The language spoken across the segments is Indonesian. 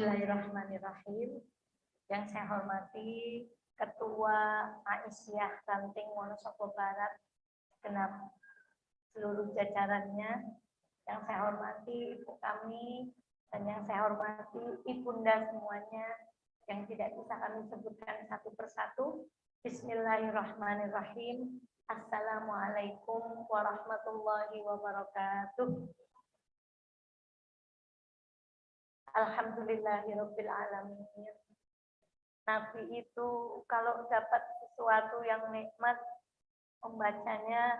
Bismillahirrahmanirrahim. Yang saya hormati Ketua Aisyah Ranting Wonosobo Barat, segenap seluruh jajarannya. Yang saya hormati ibu kami dan yang saya hormati ibunda semuanya yang tidak bisa kami sebutkan satu persatu. Bismillahirrahmanirrahim. Assalamualaikum warahmatullahi wabarakatuh. Alhamdulillahirabbil alamin. Nabi itu kalau dapat sesuatu yang nikmat membacanya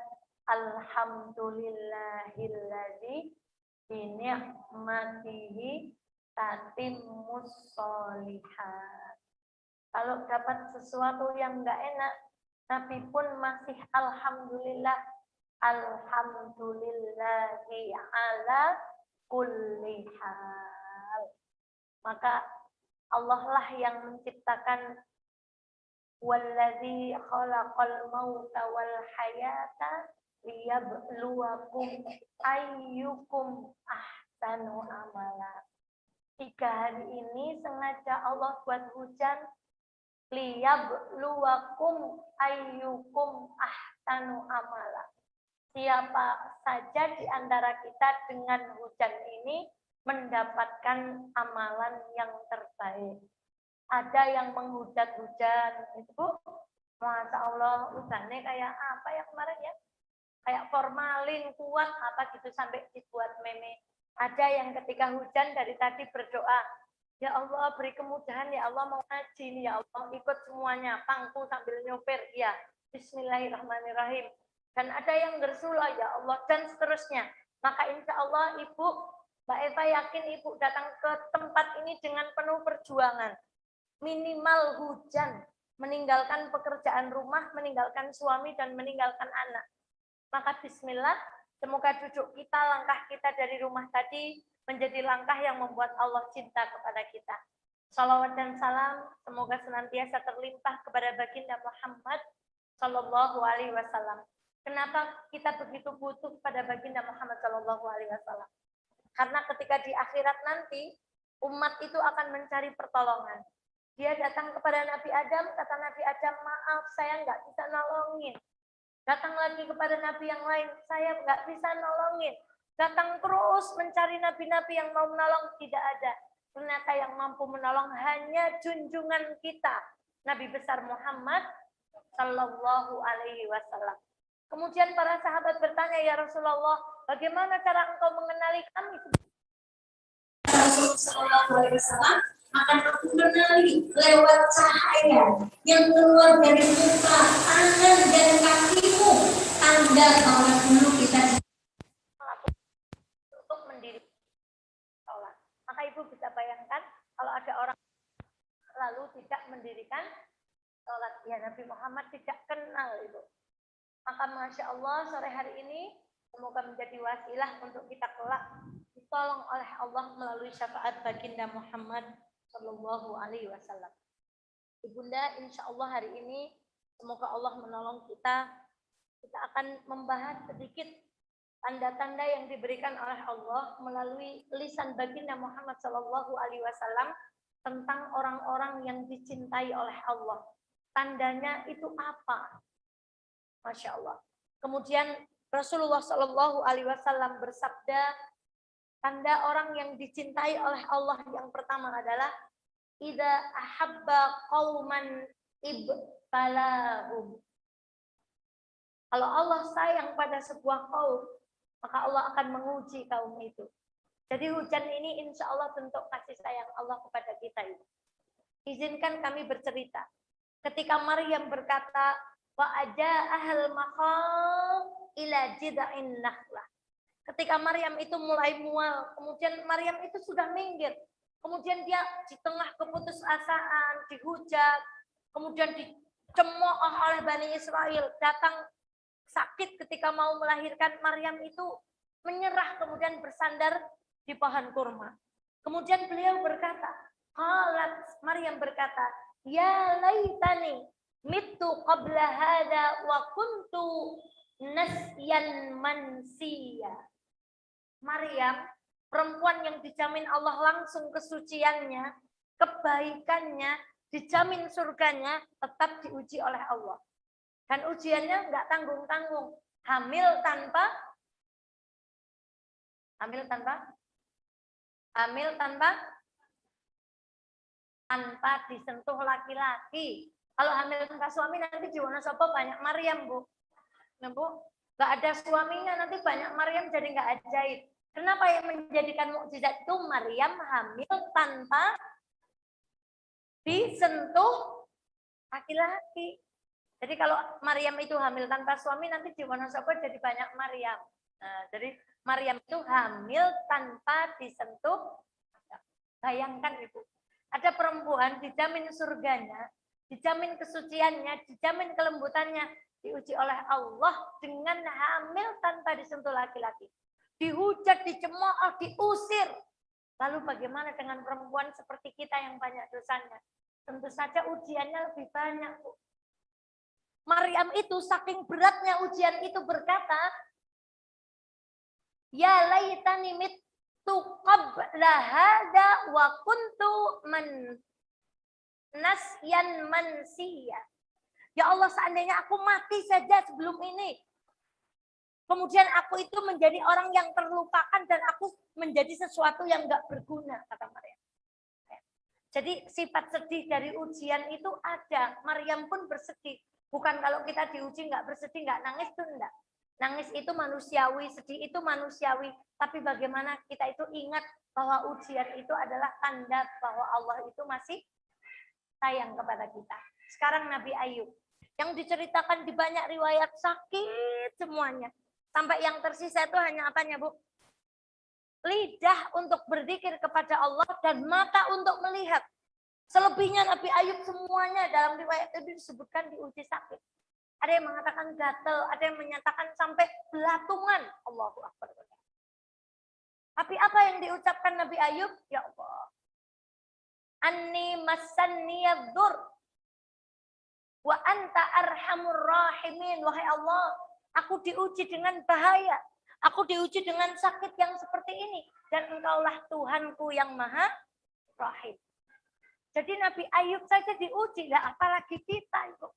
alhamdulillahilladzi bi ni'matihi tatimmus sholihat. Kalau dapat sesuatu yang enggak enak, Nabi pun masih alhamdulillah, alhamdulillahi ala kulli hal. Maka Allah lah yang menciptakan wallazi khalaqal mauta wal hayata liyabluwakum ayyukum ahsanu amala. 3 hari ini sengaja Allah buat hujan liyabluwakum ayyukum ahsanu amala. Siapa saja di antara kita dengan hujan ini mendapatkan amalan yang terbaik. Ada yang menghujat-hujat, itu Masya Allah, hujannya kayak apa ya kemarin ya? Kayak formalin, kuat, apa gitu sampai dibuat meme. Ada yang ketika hujan dari tadi berdoa, ya Allah beri kemudahan, ya Allah mau ngaji nih, ya Allah ikut semuanya, pangku sambil nyopir, ya Bismillahirrahmanirrahim. Dan ada yang bersulah, ya Allah, dan seterusnya. Maka insya Allah Ibu, Mbak Eva yakin Ibu datang ke tempat ini dengan penuh perjuangan. Minimal hujan, meninggalkan pekerjaan rumah, meninggalkan suami, dan meninggalkan anak. Maka bismillah, semoga duduk kita, langkah kita dari rumah tadi, menjadi langkah yang membuat Allah cinta kepada kita. Salawat dan salam, semoga senantiasa terlimpah kepada baginda Muhammad Sallallahu Alaihi Wasallam. Kenapa kita begitu butuh pada baginda Muhammad Sallallahu Alaihi Wasallam? Karena ketika di akhirat nanti, umat itu akan mencari pertolongan. Dia datang kepada Nabi Adam, kata Nabi Adam, maaf saya nggak bisa nolongin. Datang lagi kepada Nabi yang lain, saya nggak bisa nolongin. Datang terus mencari Nabi-Nabi yang mau menolong, tidak ada. Ternyata yang mampu menolong hanya junjungan kita, Nabi besar Muhammad Sallallahu Alaihi Wasallam. Kemudian para sahabat bertanya, ya Rasulullah, bagaimana cara engkau mengenali kami? Sallallahu Alaihi Wasallam akan aku kenali lewat cahaya yang keluar dari muka, tangan, dan kakimu. Tanda bahwa dulu kita untuk mendirikan sholat. Maka Ibu bisa bayangkan kalau ada orang lalu tidak mendirikan sholat, ya Nabi Muhammad tidak kenal itu. Maka Masya Allah sore hari ini semoga menjadi wasilah untuk kita kelak ditolong oleh Allah melalui syafaat baginda Muhammad Sallallahu Alaihi Wasallam. Ibunda, insya Allah hari ini semoga Allah menolong kita. Kita akan membahas sedikit tanda-tanda yang diberikan oleh Allah melalui lisan baginda Muhammad Sallallahu Alaihi Wasallam tentang orang-orang yang dicintai oleh Allah. Tandanya itu apa? Masya Allah. Kemudian Rasulullah Sallallahu Alaihi Wasallam bersabda, tanda orang yang dicintai oleh Allah yang pertama adalah idza ahabba qauman ibtalahum. Kalau Allah sayang pada sebuah kaum, maka Allah akan menguji kaum itu. Jadi hujan ini insya Allah bentuk kasih sayang Allah kepada kita itu. Izinkan kami bercerita. Ketika Maryam berkata, wa aja ahal maqam ila jid'in nakhlah. Ketika Maryam itu mulai mual, kemudian Maryam itu sudah minggir. Kemudian dia di tengah keputusasaan, dihujat, kemudian dicemooh oleh Bani Israel, datang sakit ketika mau melahirkan. Maryam itu menyerah, kemudian bersandar di pohon kurma. Kemudian beliau berkata, Maryam berkata, ya laitani mitu qabla hada wa kuntu nasyan mansiya. Maryam, perempuan yang dijamin Allah langsung kesuciannya, kebaikannya, dijamin surganya, tetap diuji oleh Allah. Dan ujiannya nggak tanggung-tanggung. Hamil tanpa disentuh laki-laki. Kalau hamil tanpa suami nanti jiwana sopo banyak Maryam, Bu. Nah, Bu, nggak ada suaminya nanti banyak Maryam jadi nggak ajaib. Kenapa yang menjadikan mukjizat itu Maryam hamil tanpa disentuh laki-laki. Jadi kalau Maryam itu hamil tanpa suami nanti di Wonosobo jadi banyak Maryam. Nah, jadi Maryam itu hamil tanpa disentuh. Bayangkan Ibu, ada perempuan dijamin surganya, dijamin kesuciannya, dijamin kelembutannya, diuji oleh Allah dengan hamil tanpa disentuh laki-laki. Dihujat, dicemooh, diusir. Lalu bagaimana dengan perempuan seperti kita yang banyak dosanya? Tentu saja ujiannya lebih banyak, Bu. Maryam itu saking beratnya ujian itu berkata, ya laitani mittu qabla hada wa kuntu nasyan mansiya. Ya Allah, seandainya aku mati saja sebelum ini. Kemudian aku itu menjadi orang yang terlupakan dan aku menjadi sesuatu yang enggak berguna, kata Maryam. Jadi sifat sedih dari ujian itu ada. Maryam pun bersedih. Bukan kalau kita diuji enggak bersedih, enggak nangis itu enggak. Nangis itu manusiawi, sedih itu manusiawi. Tapi bagaimana kita itu ingat bahwa ujian itu adalah tanda bahwa Allah itu masih sayang kepada kita. Sekarang Nabi Ayub. Yang diceritakan di banyak riwayat sakit semuanya. Sampai yang tersisa itu hanya apanya, Bu? Lidah untuk berzikir kepada Allah dan mata untuk melihat. Selebihnya Nabi Ayub semuanya dalam riwayat itu disebutkan diuji sakit. Ada yang mengatakan gatel, ada yang menyatakan sampai belatungan. Allahu Akbar. Tapi apa yang diucapkan Nabi Ayub? Ya Allah. Anni massanniyadz-dzur wa anta arhamur rahimin. Wahai Allah, aku diuji dengan bahaya. Aku diuji dengan sakit yang seperti ini. Dan engkaulah Tuhanku yang maha rahim. Jadi Nabi Ayub saja diuji. Lah apalagi kita itu.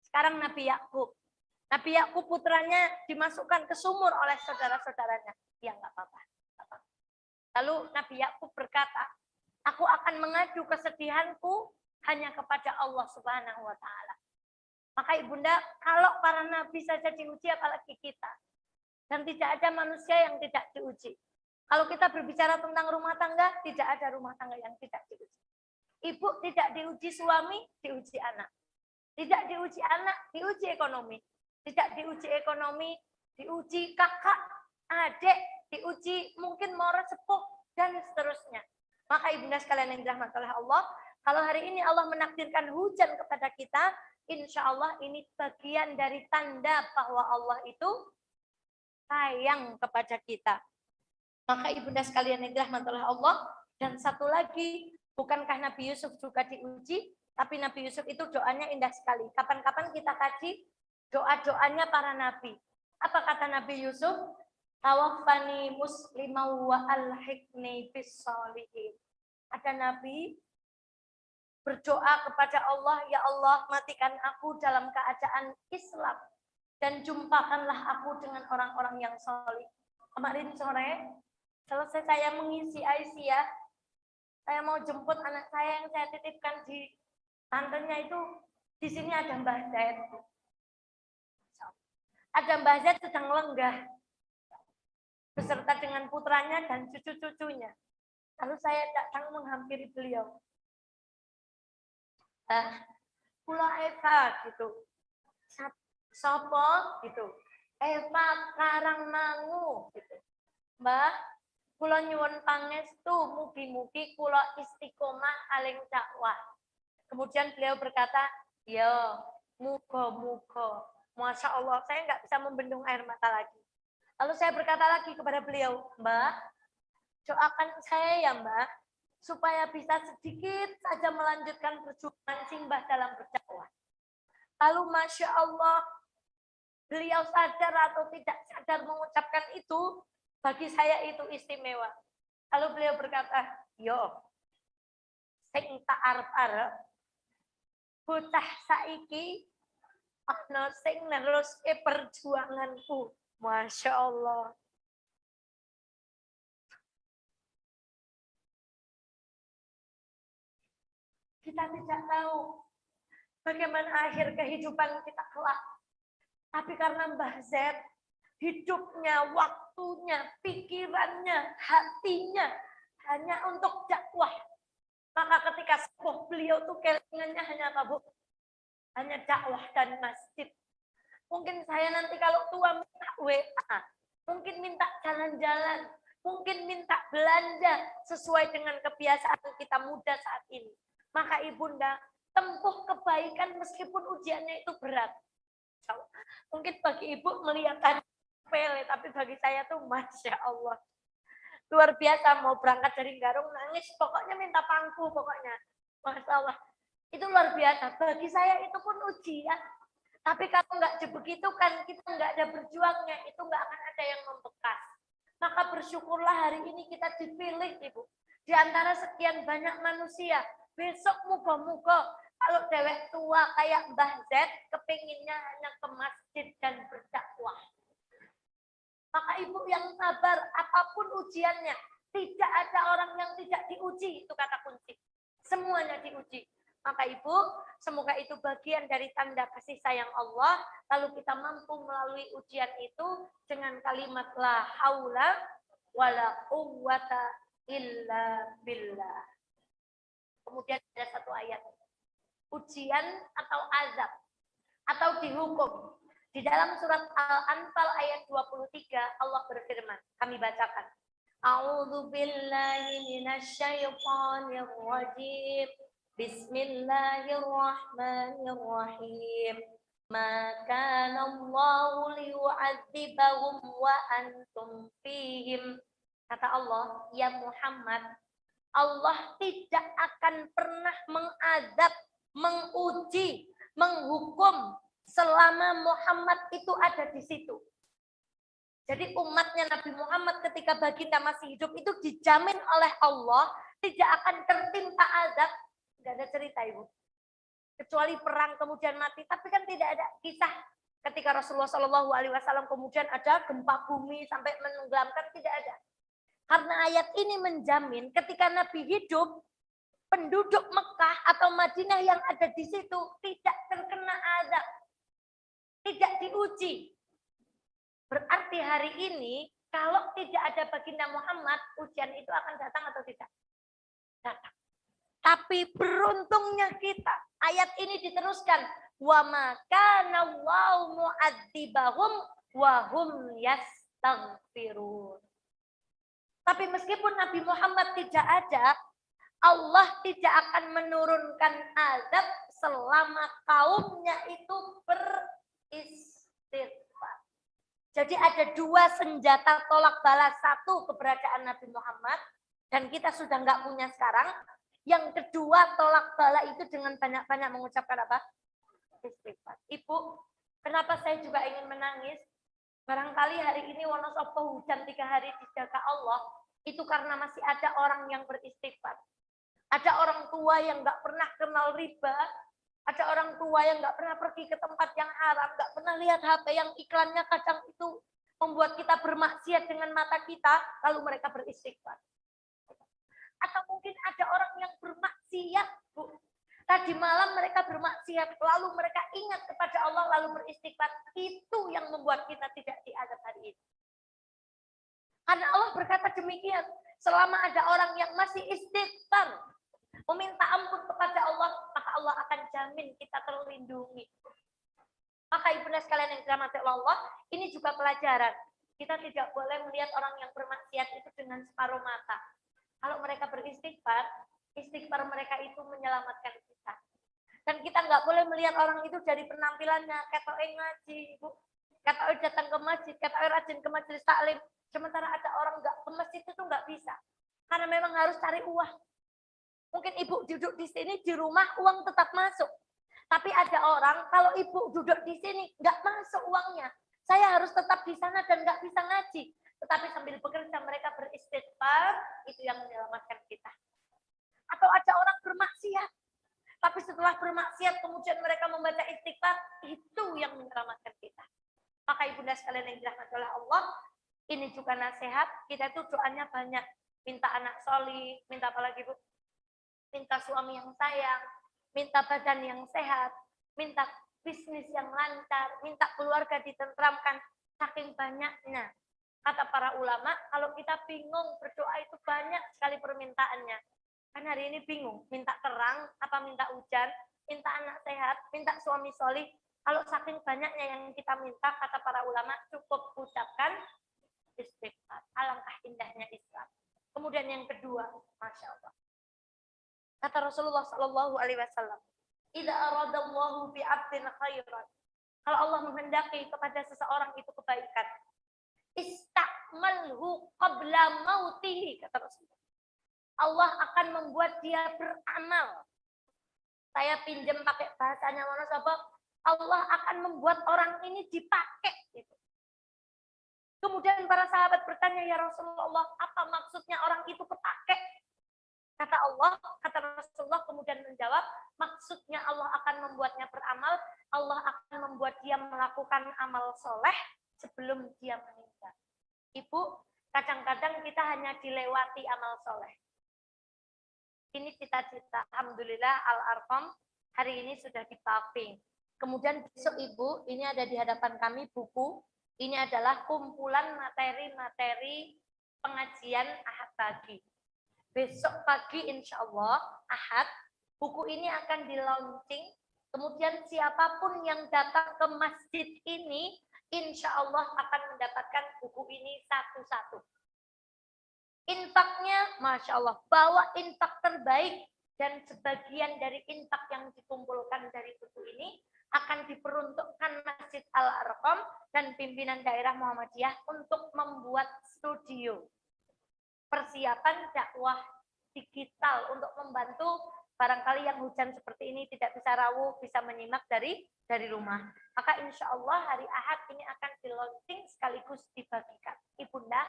Sekarang Nabi Yakub. Nabi Yakub putranya dimasukkan ke sumur oleh saudara-saudaranya. Ya enggak apa-apa. Lalu Nabi Yakub berkata, aku akan mengadu kesedihanku hanya kepada Allah Subhanahu wa taala. Maka Ibunda, kalau para nabi saja diuji apalagi kita. Dan tidak ada manusia yang tidak diuji. Kalau kita berbicara tentang rumah tangga, tidak ada rumah tangga yang tidak diuji. Ibu tidak diuji suami, diuji anak. Tidak diuji anak, diuji ekonomi. Tidak diuji ekonomi, diuji kakak, adik, diuji mungkin mora sepuh, dan seterusnya. Maka Ibunda sekalian yang dirahmati oleh Allah, kalau hari ini Allah menakdirkan hujan kepada kita, insya Allah ini bagian dari tanda bahwa Allah itu sayang kepada kita. Maka Ibunda sekalian yang dirahmati oleh Allah, dan satu lagi, bukankah Nabi Yusuf juga diuji? Tapi Nabi Yusuf itu doanya indah sekali. Kapan-kapan kita kaji doa-doanya para nabi. Apa kata Nabi Yusuf? Tawaffani muslimau wa alhiqni bis sholihin. Ada nabi berdoa kepada Allah, ya Allah, matikan aku dalam keadaan Islam dan jumpakanlah aku dengan orang-orang yang solih. Kemarin sore selesai saya mengisi Aisyah, saya mau jemput anak saya yang saya titipkan di tantenya itu. Di sini ada Mbah Zaid. Ada Mbah Zaid sedang lenggah beserta dengan putranya dan cucu-cucunya. Lalu saya datang menghampiri beliau. Kula Eva gitu. Sopo gitu. Eva Karangmangu gitu. Mbah, kula nyuwun pangestu mugi-mugi kula istiqomah aling dakwah. Kemudian beliau berkata, "Ya, muga-muga." Masya Allah, saya nggak bisa membendung air mata lagi. Lalu saya berkata lagi kepada beliau, "Mbah, doakan saya ya Mbah, supaya bisa sedikit saja melanjutkan perjuangan Simbah dalam berdakwah." Lalu Masya Allah, beliau sadar atau tidak sadar mengucapkan itu, Bagi saya itu istimewa. Kalau beliau berkata, yo, sing tak arep-arep, bocah saiki, ana sing neruske perjuanganku. Masya Allah. Kita tidak tahu bagaimana akhir kehidupan kita kelak. Tapi karena Mbah Z, hidupnya, waktunya, pikirannya, hatinya hanya untuk dakwah. Maka ketika sepuh beliau tuh kelingannya hanya apa, Bu? Hanya dakwah dan masjid. Mungkin saya nanti kalau tua minta WA, mungkin minta jalan-jalan, mungkin minta belanja sesuai dengan kebiasaan kita muda saat ini. Maka ibunda, tempuh kebaikan meskipun ujiannya itu berat. Mungkin bagi ibu melihat sepele, tapi bagi saya tuh Masya Allah. Luar biasa, mau berangkat dari Garung nangis, pokoknya minta pangku pokoknya. Masya Allah. Itu luar biasa. Bagi saya itu pun ujian. Tapi kalau nggak begitu kan kita nggak ada berjuangnya, itu nggak akan ada yang membekas. Maka bersyukurlah hari ini kita dipilih, Ibu. Di antara sekian banyak manusia. Besok muga-muga kalau dewek tua kayak Mbah Z, kepinginnya hanya ke masjid dan berdakwah. Maka ibu yang sabar, apapun ujiannya, tidak ada orang yang tidak diuji, itu kata kunci. Semuanya diuji. Maka ibu, semoga itu bagian dari tanda kasih sayang Allah, lalu kita mampu melalui ujian itu dengan kalimat la haula wala quwwata illa billah. Kemudian ada satu ayat, ujian atau azab, atau dihukum. Di dalam surat Al-Anfal ayat 23 Allah berfirman, kami bacakan. A'udzu billahi minasyaitonir rajim. Bismillahirrahmanirrahim. Ma kana Allahu liyu'adzibahum wa antum fihim. Kata Allah, ya Muhammad, Allah tidak akan pernah mengazab, menguji, menghukum selama Muhammad itu ada di situ. Jadi umatnya Nabi Muhammad ketika baginda masih hidup itu dijamin oleh Allah tidak akan tertimpa azab. Tidak ada cerita ibu. Kecuali perang kemudian mati. Tapi kan tidak ada kisah ketika Rasulullah SAW kemudian ada gempa bumi sampai menenggelamkan, tidak ada. Karena ayat ini menjamin ketika Nabi hidup, penduduk Mekah atau Madinah yang ada di situ tidak terkena azab. Tidak diuji. Berarti hari ini kalau tidak ada baginda Muhammad, ujian itu akan datang atau tidak? Datang. Tapi beruntungnya kita, ayat ini diteruskan, wa ma kana Allahu mu'adzibahum wa hum yastaghfirun. Tapi meskipun Nabi Muhammad tidak ada, Allah tidak akan menurunkan azab selama kaumnya itu beristighfar. Jadi ada dua senjata tolak balas. Satu, keberadaan Nabi Muhammad. Dan kita sudah nggak punya sekarang. Yang kedua, tolak bala itu dengan banyak-banyak mengucapkan apa? Istighfar. Ibu, kenapa saya juga ingin menangis? Barangkali hari ini Wonosobo hujan 3 hari dijaga Allah. Itu karena masih ada orang yang beristighfar. Ada orang tua yang nggak pernah kenal riba. Ada orang tua yang nggak pernah pergi ke tempat yang haram. Nggak pernah lihat HP yang iklannya kadang itu membuat kita bermaksiat dengan mata kita. Lalu mereka beristighfar. Atau mungkin ada orang yang bermaksiat, Bu. Tadi malam mereka bermaksiat, lalu mereka ingat kepada Allah, lalu beristighfar. Itu yang membuat kita tidak diazab hari ini. Karena Allah berkata demikian, selama ada orang yang masih istighfar, meminta ampun kepada Allah, maka Allah akan jamin kita terlindungi. Maka ibunda sekalian yang dirahmati Allah, ini juga pelajaran. Kita tidak boleh melihat orang yang bermaksiat itu dengan separuh mata. Kalau mereka beristighfar, istighfar mereka itu menyelamatkan kita. Dan kita nggak boleh melihat orang itu dari penampilannya, ketoke ngaji, Ibu. Ketoke datang ke masjid, ketoke rajin ke majelis taklim. Sementara ada orang nggak ke masjid itu nggak bisa. Karena memang harus cari uang. Mungkin Ibu duduk di sini, di rumah uang tetap masuk. Tapi ada orang, kalau Ibu duduk di sini, nggak masuk uangnya. Saya harus tetap di sana dan nggak bisa ngaji. Tetapi sambil bekerja mereka beristighfar, itu yang menyelamatkan kita. Atau ada orang bermaksiat, tapi setelah bermaksiat kemudian mereka membaca istighfar, itu yang menyelamatkan kita. Maka ibunda sekalian yang dirahmati oleh Allah, ini juga nasihat, kita itu doanya banyak. Minta anak solih, minta apa lagi Bu? Minta suami yang sayang, minta badan yang sehat, minta bisnis yang lancar, minta keluarga ditentramkan. Saking banyaknya. Kata para ulama, kalau kita bingung berdoa itu banyak sekali permintaannya. Kan hari ini bingung, minta terang, apa minta hujan, minta anak sehat, minta suami solih. Kalau saking banyaknya yang kita minta, kata para ulama, cukup ucapkan istighfar. Alangkah indahnya Islam. Kemudian yang kedua, Masya Allah. Kata Rasulullah Shallallahu Alaihi Wasallam, "Idza aradallahu bi 'abdin khairan." Kalau Allah menghendaki kepada seseorang itu kebaikan, istakmalhu qabla mautihi, kata Rasulullah. Allah akan membuat dia beramal. Saya pinjam pakai bahasanya mana sahabat? Allah akan membuat orang ini dipakai. Gitu. Kemudian para sahabat bertanya, ya Rasulullah, apa maksudnya orang itu kepakai? Kata Allah, kata Rasulullah kemudian menjawab, maksudnya Allah akan membuatnya beramal, Allah akan membuat dia melakukan amal soleh sebelum dia meninggal. Ibu, kadang-kadang kita hanya dilewati amal soleh. Ini cita-cita, Alhamdulillah Al-Arqam hari ini sudah di-paving. Kemudian besok Ibu, ini ada di hadapan kami buku, ini adalah kumpulan materi-materi pengajian Ahad pagi. Besok pagi insya Allah Ahad, buku ini akan di-launching. Kemudian siapapun yang datang ke masjid ini, insya Allah akan mendapatkan buku ini satu-satu. Infaknya, Masya Allah, bawa infak terbaik. Dan sebagian dari infak yang dikumpulkan dari buku ini akan diperuntukkan Masjid Al-Arqam dan pimpinan daerah Muhammadiyah untuk membuat studio persiapan dakwah digital untuk membantu barangkali yang hujan seperti ini tidak bisa rawuh, bisa menyimak dari rumah. Maka insya Allah hari Ahad ini akan di-launching sekaligus dibagikan. Ibunda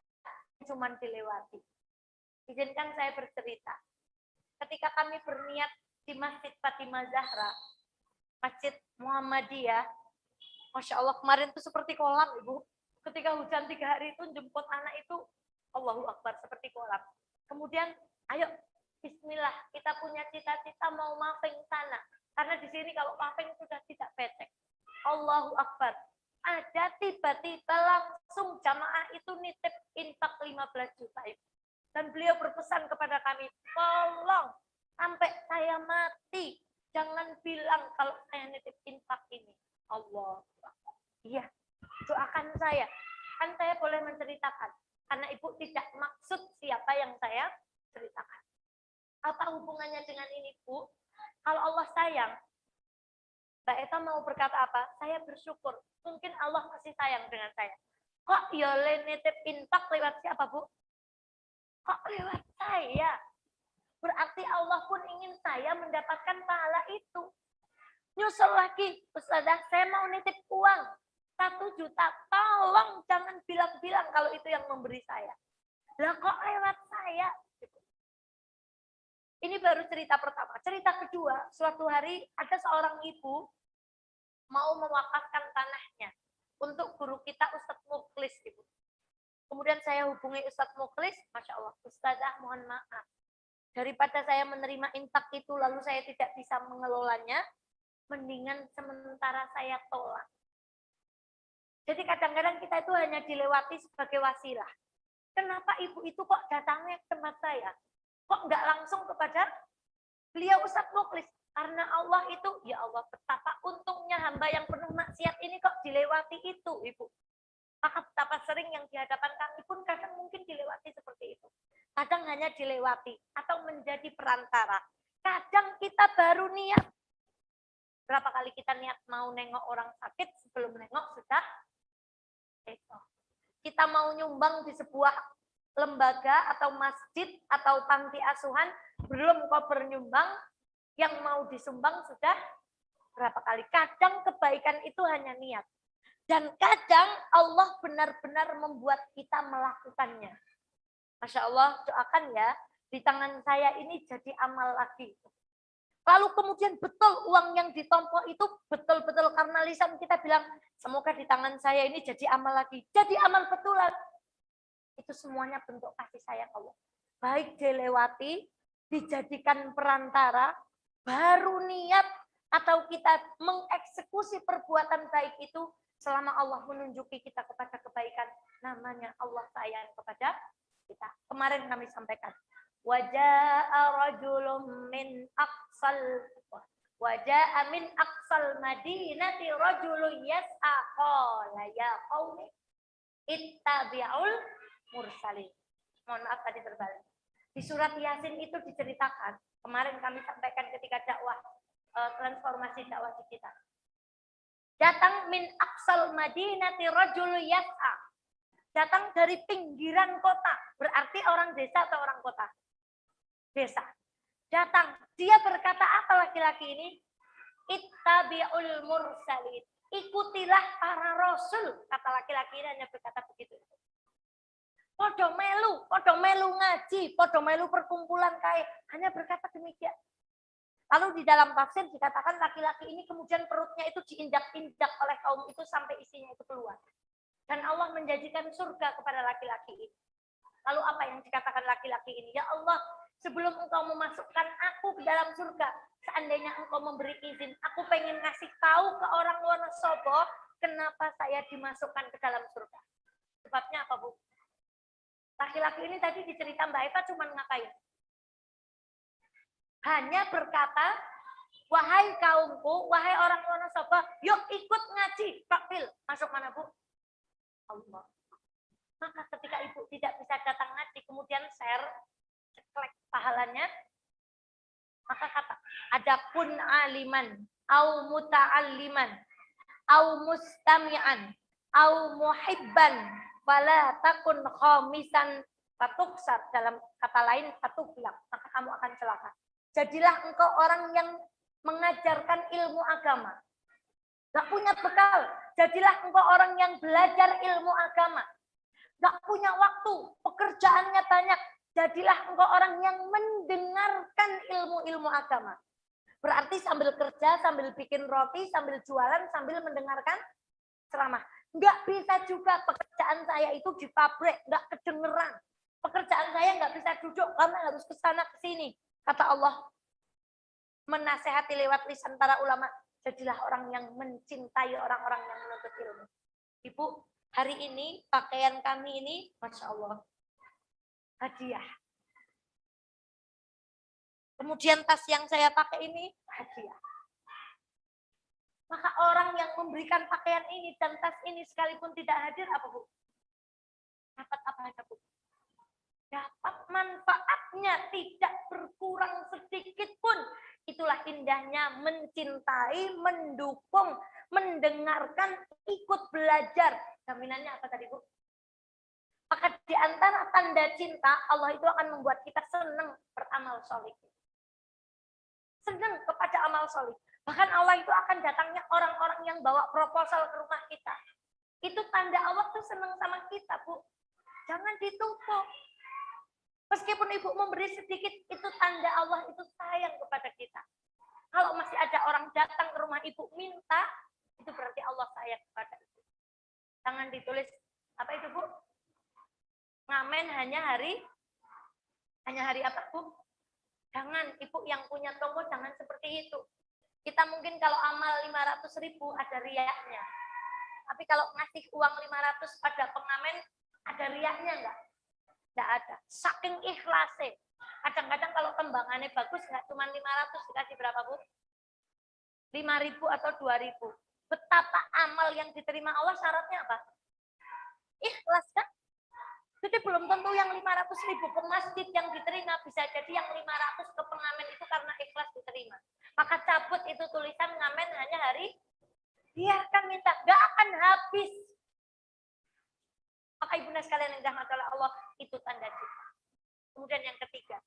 cuma dilewati. Izinkan saya bercerita. Ketika kami berniat di Masjid Fatimah Zahra, Masjid Muhammadiyah, Masya Allah kemarin itu seperti kolam Ibu. Ketika hujan 3 hari itu jemput anak itu, Allahu Akbar seperti kolam. Kemudian, ayo Bismillah, kita punya cita-cita mau mafing sana. Karena di sini kalau mafing sudah tidak becek. Allahu Akbar. Ada tiba-tiba langsung jamaah itu nitip infak 15 juta Ibu. Dan beliau berpesan kepada kami, tolong sampai saya mati, jangan bilang kalau saya nitip infak ini. Allah. Iya, doakan saya. Kan saya boleh menceritakan. Karena Ibu tidak maksud siapa yang saya ceritakan. Apa hubungannya dengan ini, Bu? Kalau Allah sayang, Mbak Eta mau berkata apa? Saya bersyukur. Mungkin Allah masih sayang dengan saya. Kok ya nitip infak lewat siapa, Bu? Kok lewat saya? Berarti Allah pun ingin saya mendapatkan pahala itu. Nyusul lagi, Ustazah, saya mau nitip uang 1 juta. Tolong jangan bilang-bilang kalau itu yang memberi saya. Lah kok lewat saya? Ini baru cerita pertama. Cerita kedua, suatu hari ada seorang ibu mau mewakafkan tanahnya untuk guru kita Ustadz Mukhlis, Ibu. Kemudian saya hubungi Ustadz Mukhlis, Masya Allah, Ustazah mohon maaf. Daripada saya menerima infak itu lalu saya tidak bisa mengelolanya, mendingan sementara saya tolak. Jadi kadang-kadang kita itu hanya dilewati sebagai wasilah. Kenapa ibu itu kok datangnya ke tempat saya? Kok nggak langsung kepada beliau Ustadz Mukhlis? Karena Allah itu, ya Allah betapa untungnya hamba yang penuh maksiat ini kok dilewati itu, Ibu. Maka betapa sering yang di hadapan kami pun kadang mungkin dilewati seperti itu. Kadang hanya dilewati atau menjadi perantara. Kadang kita baru niat. Berapa kali kita niat mau nengok orang sakit, sebelum nengok sudah besok. Kita mau nyumbang di sebuah lembaga atau masjid atau panti asuhan, belum kau bernyumbang, yang mau disumbang sudah berapa kali. Kadang kebaikan itu hanya niat. Dan kadang Allah benar-benar membuat kita melakukannya. Masya Allah, doakan ya, di tangan saya ini jadi amal lagi. Lalu kemudian betul uang yang ditompok itu betul-betul karena lisan kita bilang, semoga di tangan saya ini jadi amal lagi. Jadi amal betulan. Itu semuanya bentuk kasih sayang Allah. Baik dilewati, dijadikan perantara, baru niat atau kita mengeksekusi perbuatan baik itu selama Allah menunjuki kita kepada kebaikan. Namanya Allah sayang kepada kita. Kemarin kami sampaikan. Waja'a rajulun min aqsal madinati rajulun yas'a qala ya qaumi ittabi'ul mursalin. Mohon maaf tadi terbalik. Di surat Yasin itu diceritakan, kemarin kami sampaikan ketika dakwah transformasi dakwah di kita. Datang min aqsal madinati rajulun yas'a. Datang dari pinggiran kota, berarti orang desa atau orang kota? Desa. Datang, dia berkata apa laki-laki ini? Ittabi'ul mursalin. Ikutilah para rasul, kata laki-laki ini hanya berkata begitu. Podo melu ngaji, podo melu perkumpulan kayak, hanya berkata demikian. Lalu di dalam tafsir dikatakan laki-laki ini kemudian perutnya itu diinjak-injak oleh kaum itu sampai isinya itu keluar. Dan Allah menjanjikan surga kepada laki-laki ini. Lalu apa yang dikatakan laki-laki ini? Ya Allah, sebelum engkau memasukkan aku ke dalam surga, seandainya engkau memberi izin, aku pengen ngasih tahu ke orang Wonosobo, kenapa saya dimasukkan ke dalam surga. Sebabnya apa, Bu? Laki-laki ini tadi dicerita Mbak Eva cuma ngapain? Hanya berkata, wahai kaumku, wahai orang Wonosobo, yuk ikut ngaji. Praktil, masuk mana, Bu? Allah. Maka ketika ibu tidak bisa datang ngaji, kemudian share, ceklek pahalanya, maka kata, adapun aliman, au muta'alliman, au mustami'an, au muhibban, wala takun khamisan fatuksar, dalam kata lain fatuflak, maka kamu akan celaka. Jadilah engkau orang yang mengajarkan ilmu agama. Gak punya bekal, jadilah engkau orang yang belajar ilmu agama. Gak punya waktu, pekerjaannya banyak, jadilah engkau orang yang mendengarkan ilmu-ilmu agama. Berarti sambil kerja, sambil bikin roti, sambil jualan, sambil mendengarkan ceramah. Nggak bisa juga pekerjaan saya itu di pabrik, nggak kedengeran. Pekerjaan saya nggak bisa duduk karena harus ke sana ke sini. Kata Allah, menasehati lewat lisan para ulama, jadilah orang yang mencintai orang-orang yang menuntut ilmu. Ibu, hari ini pakaian kami ini, Masya Allah, hadiah. Kemudian tas yang saya pakai ini, hadiah. Maka orang yang memberikan pakaian ini dan tas ini sekalipun tidak hadir, apa Bu? Dapat apa aja Bu? Dapat manfaatnya, tidak berkurang sedikit pun. Itulah indahnya mencintai, mendukung, mendengarkan, ikut belajar. Jaminannya apa tadi Bu? Maka di antara tanda cinta, Allah itu akan membuat kita senang beramal soleh. Senang kepada amal soleh. Bahkan Allah itu akan datangnya orang-orang yang bawa proposal ke rumah kita. Itu tanda Allah tuh senang sama kita, Bu. Jangan ditutup. Meskipun Ibu memberi sedikit, itu tanda Allah itu sayang kepada kita. Kalau masih ada orang datang ke rumah Ibu minta, itu berarti Allah sayang kepada Ibu. Jangan ditulis, apa itu Bu? Ngamen hanya hari apa Bu? Jangan, Ibu yang punya toko jangan seperti itu. Kita mungkin kalau amal 500.000 ada riaknya. Tapi kalau ngasih uang 500 pada pengamen, ada riaknya enggak? Enggak ada. Saking ikhlasnya. Kadang-kadang kalau tembangannya bagus, enggak cuma 500, dikasih berapa Bu? 5.000 atau 2.000. Betapa amal yang diterima Allah syaratnya apa? Ikhlas kan? Jadi belum tentu yang 500.000 ke masjid yang diterima, bisa jadi yang 500 ke pengamen itu karena ikhlas diterima. Maka cabut itu tulisan ngamen hanya hari, biarkan minta, gak akan habis. Maka ibunda sekalian yang dirahmati oleh Allah, itu tanda cinta. Kemudian yang ketiga,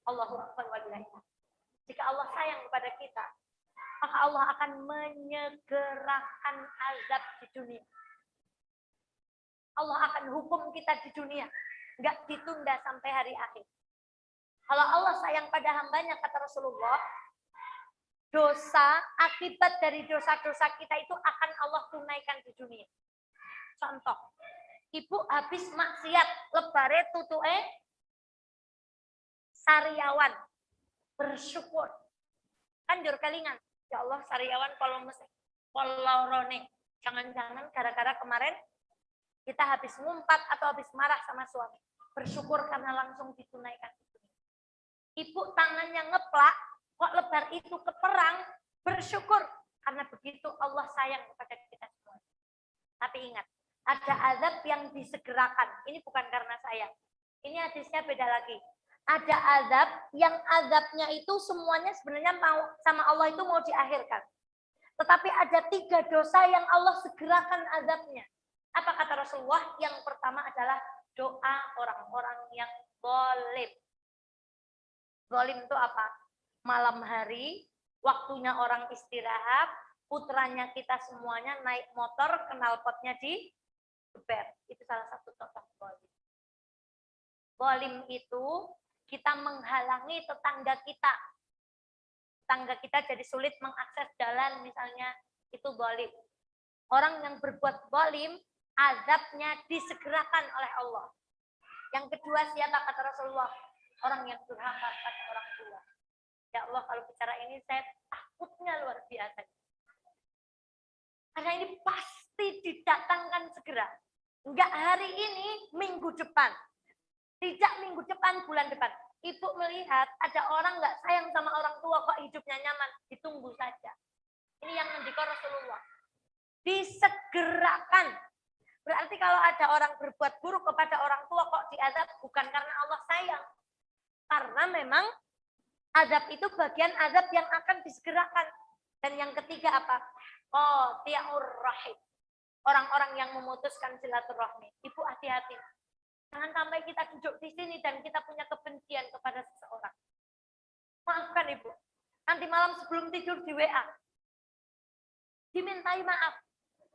Allahu Akbar walillahi. Jika Allah sayang kepada kita, maka Allah akan menyegerakan azab di dunia. Allah akan hukum kita di dunia. Enggak ditunda sampai hari akhir. Kalau Allah sayang pada hambanya, kata Rasulullah, dosa, akibat dari dosa-dosa kita itu akan Allah tunaikan di dunia. Contoh, ibu habis maksiat, lebare tutue sariawan, bersyukur. Kan jur kelingan, ya Allah sariawan polorone. Jangan-jangan gara-gara kemarin kita habis ngumpat atau habis marah sama suami. Bersyukur karena langsung ditunaikan. Ibu tangannya ngeplak, kok lebar itu keperang, bersyukur. Karena begitu Allah sayang kepada kita semua. Tapi ingat, ada azab yang disegerakan. Ini bukan karena sayang. Ini hadisnya beda lagi. Ada azab yang azabnya itu semuanya sebenarnya mau sama Allah itu mau diakhirkan. Tetapi ada 3 dosa yang Allah segerakan azabnya. Apa kata Rasulullah? Yang pertama adalah doa orang-orang yang zalim. Zalim itu apa? Malam hari, waktunya orang istirahat, putranya kita semuanya naik motor, knalpotnya digeber. Itu salah satu contoh zalim. Zalim itu kita menghalangi tetangga kita. Tetangga kita jadi sulit mengakses jalan misalnya, itu zalim. Orang yang berbuat zalim, azabnya disegerakan oleh Allah. Yang kedua siapa kata Rasulullah? Orang yang durhaka pada orang tua. Ya Allah, kalau bicara ini saya takutnya luar biasa. Karena ini pasti didatangkan segera. Enggak hari ini, minggu depan. Tidak minggu depan, bulan depan. Ibu melihat ada orang nggak sayang sama orang tua kok hidupnya nyaman. Ditunggu saja. Ini yang ngendika Rasulullah. Disegerakan. Berarti kalau ada orang berbuat buruk kepada orang tua kok diazab, bukan karena Allah sayang. Karena memang azab itu bagian azab yang akan disegerakan. Dan yang ketiga apa? Qati'ur rahim. Orang-orang yang memutuskan silaturahmi. Ibu hati-hati. Jangan sampai kita duduk di sini dan kita punya kebencian kepada seseorang. Maafkan Ibu. Nanti malam sebelum tidur di WA. Dimintai maaf.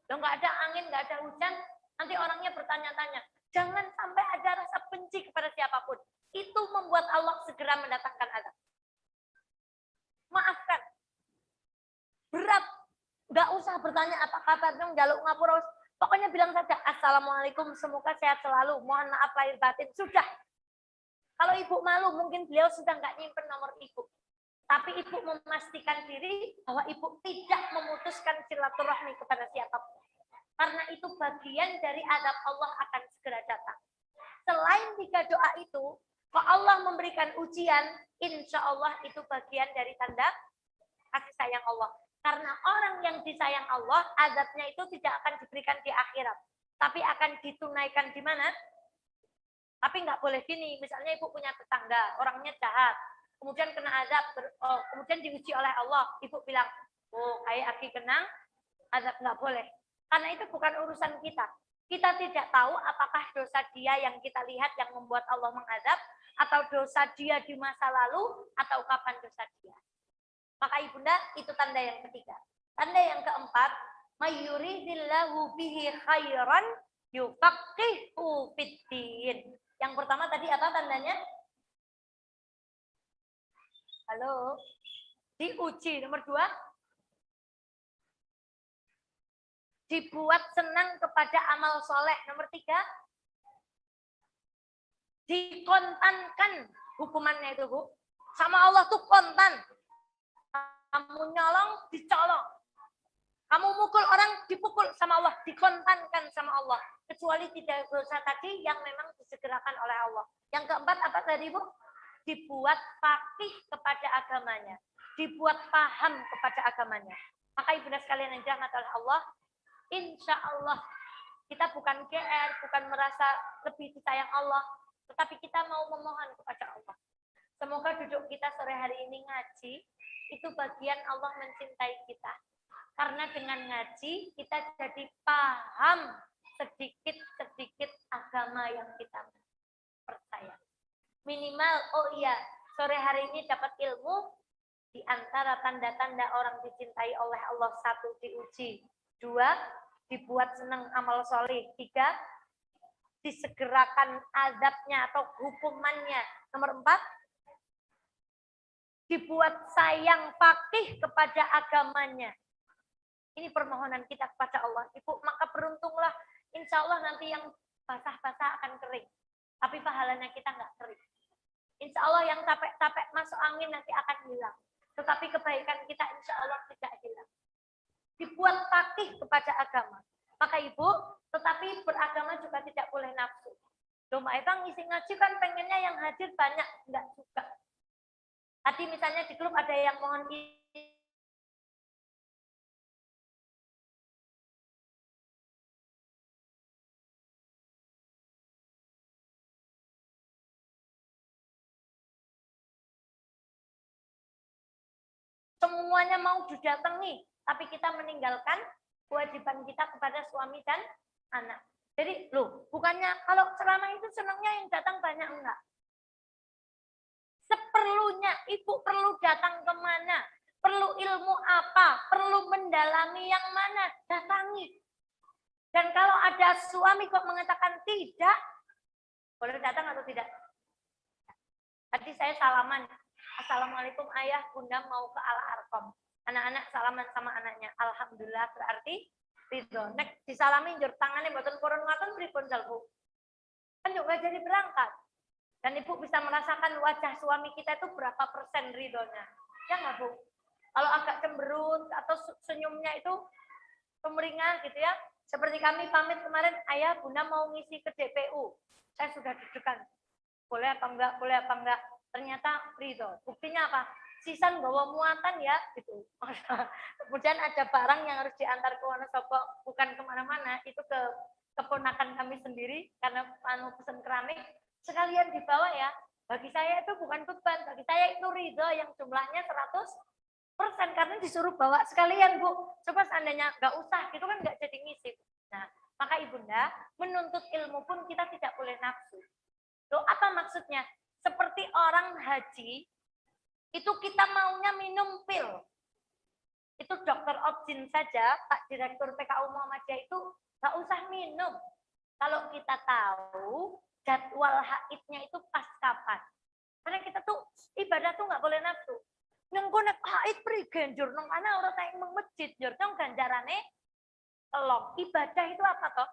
Loh, nggak ada angin, nggak ada hujan, nanti orangnya bertanya-tanya. Jangan sampai ada rasa benci kepada siapapun. Itu membuat Allah segera mendatangkan azab. Maafkan. Berat. Nggak usah bertanya apa kabar dong, jaluk ngapura. Pokoknya bilang saja, Assalamualaikum, semoga sehat selalu. Mohon maaf lahir batin. Sudah. Kalau ibu malu, mungkin beliau sudah nggak nyimpen nomor ibu. Tapi ibu memastikan diri bahwa ibu tidak memutuskan silaturahmi kepada siapapun. Karena itu bagian dari azab Allah akan segera datang. Selain 3 doa itu, kalau Allah memberikan ujian, insya Allah itu bagian dari tanda kasih sayang Allah. Karena orang yang disayang Allah, azabnya itu tidak akan diberikan di akhirat. Tapi akan ditunaikan di mana? Tapi nggak boleh gini, misalnya ibu punya tetangga, orangnya jahat, kemudian kena azab, kemudian diuji oleh Allah, ibu bilang, oh kayak Aki kenang, azab nggak boleh. Karena itu bukan urusan kita. Kita tidak tahu apakah dosa dia yang kita lihat yang membuat Allah mengazab, atau dosa dia di masa lalu, atau kapan dosa dia. Maka ibunda, itu tanda yang ketiga. Tanda yang keempat, mayuridillahu bihi khairan yufaqihu fiddin. Yang pertama tadi apa tandanya? Halo? Diuji. Nomor 2? Dibuat senang kepada amal soleh. Nomor 3? Dikontankan hukumannya itu, Bu. Sama Allah tuh kontan. Kamu nyolong, dicolong. Kamu mukul orang, dipukul sama Allah. Dikontankan sama Allah. Kecuali tidak dosa tadi yang memang disegerakan oleh Allah. Yang keempat apa tadi, Bu? Dibuat faqih kepada agamanya. Dibuat paham kepada agamanya. Maka ibunda sekalian yang dirahmati oleh Allah, insya Allah kita bukan GR, bukan merasa lebih disayang Allah, tetapi kita mau memohon kepada Allah. Semoga duduk kita sore hari ini ngaji, itu bagian Allah mencintai kita. Karena dengan ngaji, kita jadi paham sedikit-sedikit agama yang kita percaya. Minimal, oh iya, sore hari ini dapat ilmu, di antara tanda-tanda orang dicintai oleh Allah, 1, diuji. 2, dibuat senang amal soleh. 3, disegerakan azabnya atau hukumannya. Nomor 4, dibuat sayang fakih kepada agamanya. Ini permohonan kita kepada Allah. Ibu, maka beruntunglah. Insya Allah nanti yang basah-basah akan kering. Tapi pahalanya kita nggak kering. Insya Allah yang capek-capek masuk angin nanti akan hilang. Tetapi kebaikan kita insya Allah tidak hilang. Dibuat fakih kepada agama. Maka ibu, tetapi beragama juga tidak boleh nafsu. Cuma itu ngisi ngaji kan pengennya yang hadir banyak. Enggak juga. Tadi misalnya di grup ada yang mohon semuanya mau didatangi, tapi kita meninggalkan kewajiban kita kepada suami dan anak. Jadi, loh, bukannya kalau selama itu senangnya yang datang banyak, enggak. Seperlunya, ibu perlu datang kemana, perlu ilmu apa, perlu mendalami yang mana, datangi. Dan kalau ada suami kok mengatakan tidak, boleh datang atau tidak? Tadi saya salaman, Assalamualaikum ayah, bunda mau ke Al-Arqam. Anak-anak salaman sama anaknya. Alhamdulillah berarti ridho. Nek disalami njur tangannya mboten purun ngoten pripun jalbu. Kan juga jadi berangkat. Dan ibu bisa merasakan wajah suami kita itu berapa persen ridhonya. Ya nggak Bu? Kalau agak cemberut atau senyumnya itu kemeringan gitu ya. Seperti kami pamit kemarin, ayah bunda mau ngisi ke DPU. Saya sudah deg-degan. Boleh apa enggak, boleh apa enggak. Ternyata ridho. Buktinya apa? Sisan bawa muatan ya, gitu. Kemudian ada barang yang harus diantar ke Wonosobo, bukan kemana-mana, itu ke keponakan kami sendiri, karena pesan keramik, sekalian dibawa ya. Bagi saya itu bukan beban, bagi saya itu ridho yang jumlahnya 100%, karena disuruh bawa sekalian, Bu. Coba seandainya nggak usah, gitu kan nggak jadi ngisi. Nah, maka ibunda, menuntut ilmu pun kita tidak boleh nafsu. Loh, apa maksudnya? Seperti orang haji, itu kita maunya minum pil. Itu dokter Objin saja, Pak Direktur PKU Muhammadiyah itu nggak usah minum. Kalau kita tahu jadwal haidnya itu pas kapan. Karena kita tuh ibadah tuh nggak boleh nafsu. Yang konek haid prigen jur nang ana ora tak ing masjid jur nang ganjarane telok. Ibadah itu apa toh?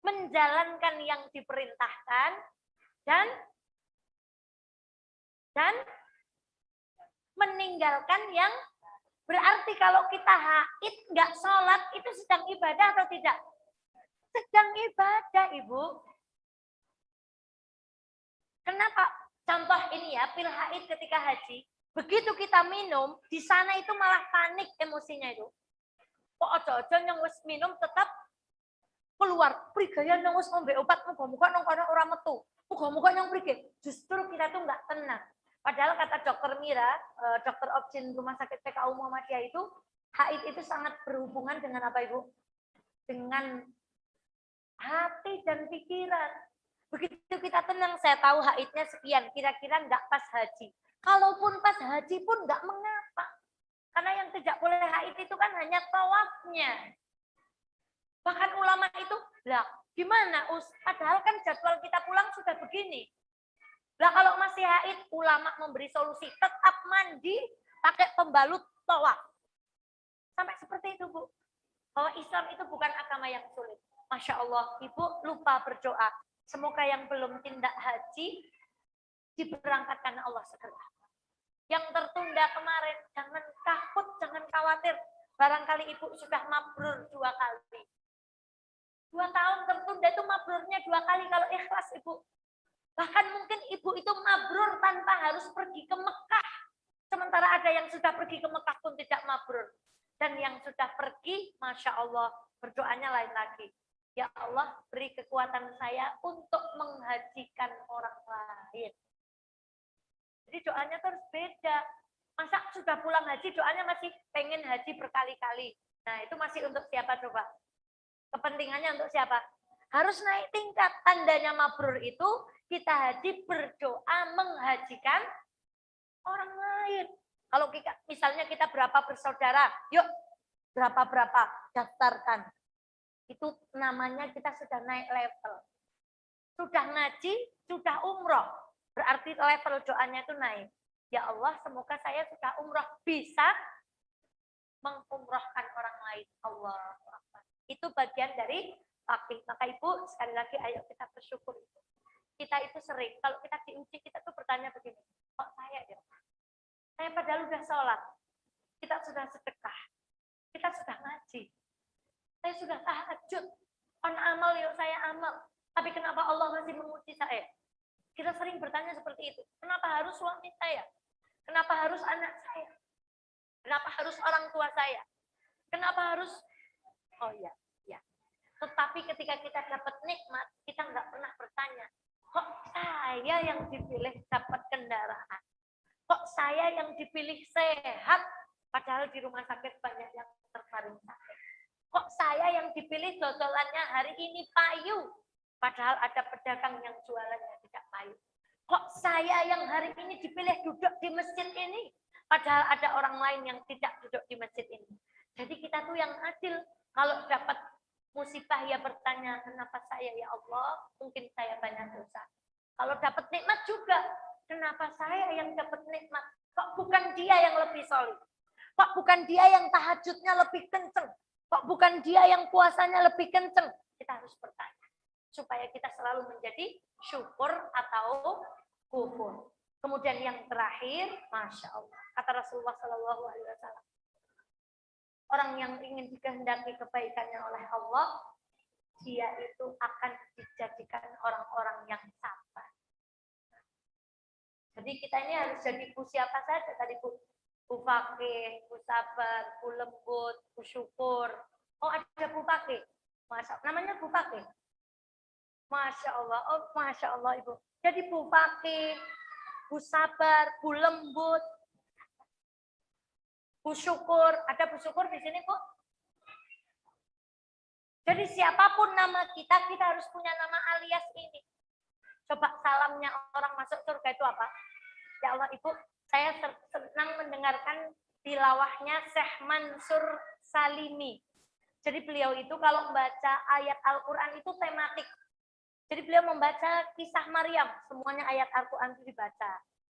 Menjalankan yang diperintahkan dan meninggalkan yang berarti kalau kita haid nggak sholat itu sedang ibadah atau tidak? Sedang ibadah, Ibu. Kenapa? Contoh ini ya, pil haid ketika haji. Begitu kita minum, di sana itu malah panik emosinya itu. Kok ojo-ojo yang wis minum tetap keluar. Prigaya yang wis ngombe obat, muga-muga nang kono ora metu. Muga-muga yang prigaya. Justru kita tuh nggak tenang. Padahal kata dokter Mira, dokter Objin Rumah Sakit PKU Muhammadiyah itu, haid itu sangat berhubungan dengan apa Ibu? Dengan hati dan pikiran. Begitu kita tenang, saya tahu haidnya sekian, kira-kira nggak pas haji. Kalaupun pas haji pun nggak mengapa. Karena yang tidak boleh haid itu kan hanya tawafnya. Bahkan ulama itu, lah gimana? Padahal kan jadwal kita pulang sudah begini. Lah kalau masih haid, ulama memberi solusi, tetap mandi pakai pembalut tawaf. Sampai seperti itu, Bu. Bahwa Islam itu bukan agama yang sulit. Masya Allah, Ibu lupa berdoa. Semoga yang belum tindak haji, diberangkatkan Allah segera. Yang tertunda kemarin, jangan takut, jangan khawatir. Barangkali Ibu sudah mabrur 2 kali. 2 tahun tertunda itu mabrurnya 2 kali kalau ikhlas, Ibu. Bahkan mungkin ibu itu mabrur tanpa harus pergi ke Mekah. Sementara ada yang sudah pergi ke Mekah pun tidak mabrur. Dan yang sudah pergi, Masya Allah, berdoanya lain lagi. Ya Allah, beri kekuatan saya untuk menghajikan orang lain. Jadi doanya terus beda. Masa sudah pulang haji, doanya masih pengen haji berkali-kali. Nah, itu masih untuk siapa coba? Kepentingannya untuk siapa? Harus naik tingkat. Tandanya mabrur itu kita haji berdoa menghajikan orang lain. Kalau kita, misalnya kita berapa bersaudara, yuk berapa-berapa daftarkan. Itu namanya kita sudah naik level. sudah ngaji, sudah umroh. Berarti level doanya itu naik. Ya Allah, semoga saya sudah umroh, bisa mengumrohkan orang lain. Allah. Itu bagian dari fakih. Maka Ibu, sekali lagi ayo kita bersyukur. Kita itu sering, kalau kita diuji, kita tuh bertanya begini, kok saya ya? Saya padahal udah sholat, kita sudah sedekah, kita sudah ngaji, saya sudah tahajud, on amal yuk saya amal, tapi kenapa Allah masih menguji saya? Kita sering bertanya seperti itu, kenapa harus suami saya? Kenapa harus anak saya? Kenapa harus orang tua saya? Kenapa harus, oh ya, ya. Tetapi ketika kita dapat nikmat, kita nggak pernah bertanya, kok saya yang dipilih dapat kendaraan? Kok saya yang dipilih sehat? Padahal di rumah sakit banyak yang terbaring sakit. Kok saya yang dipilih dodolannya hari ini payu? Padahal ada pedagang yang jualannya tidak payu. Kok saya yang hari ini dipilih duduk di masjid ini? Padahal ada orang lain yang tidak duduk di masjid ini. Jadi kita tuh yang adil. Kalau dapat musibah ya bertanya, kenapa saya ya Allah? Mungkin saya banyak dosa. Kalau dapat nikmat juga, kenapa saya yang dapat nikmat? Kok bukan dia yang lebih solid? Kok bukan dia yang tahajudnya lebih kenceng? Kok bukan dia yang puasanya lebih kenceng? Kita harus bertanya. Supaya kita selalu menjadi syukur atau kufur. Kemudian yang terakhir, Masya Allah. Kata Rasulullah SAW. Orang yang ingin dikehendaki kebaikannya oleh Allah, dia itu akan dijadikan orang-orang yang sabar. Jadi kita ini harus jadi Bu siapa saja tadi Bu. Bu Fakih, Bu Sabar, Bu Lembut, Bu Syukur. Oh ada Bu Fakih. Namanya Bu Fakih. Masya Allah, oh Masya Allah Ibu. Jadi Bu Fakih, Bu Sabar, Bu Lembut, Bu Syukur. Ada Bu Syukur di sini Bu? Jadi siapapun nama kita, kita harus punya nama alias ini. Coba salamnya orang masuk surga itu apa? Ya Allah Ibu, saya senang mendengarkan tilawahnya Syekh Mansur Salimi. Jadi beliau itu kalau membaca ayat Al-Quran itu tematik. Jadi beliau membaca kisah Maryam, semuanya ayat Al-Quran itu dibaca.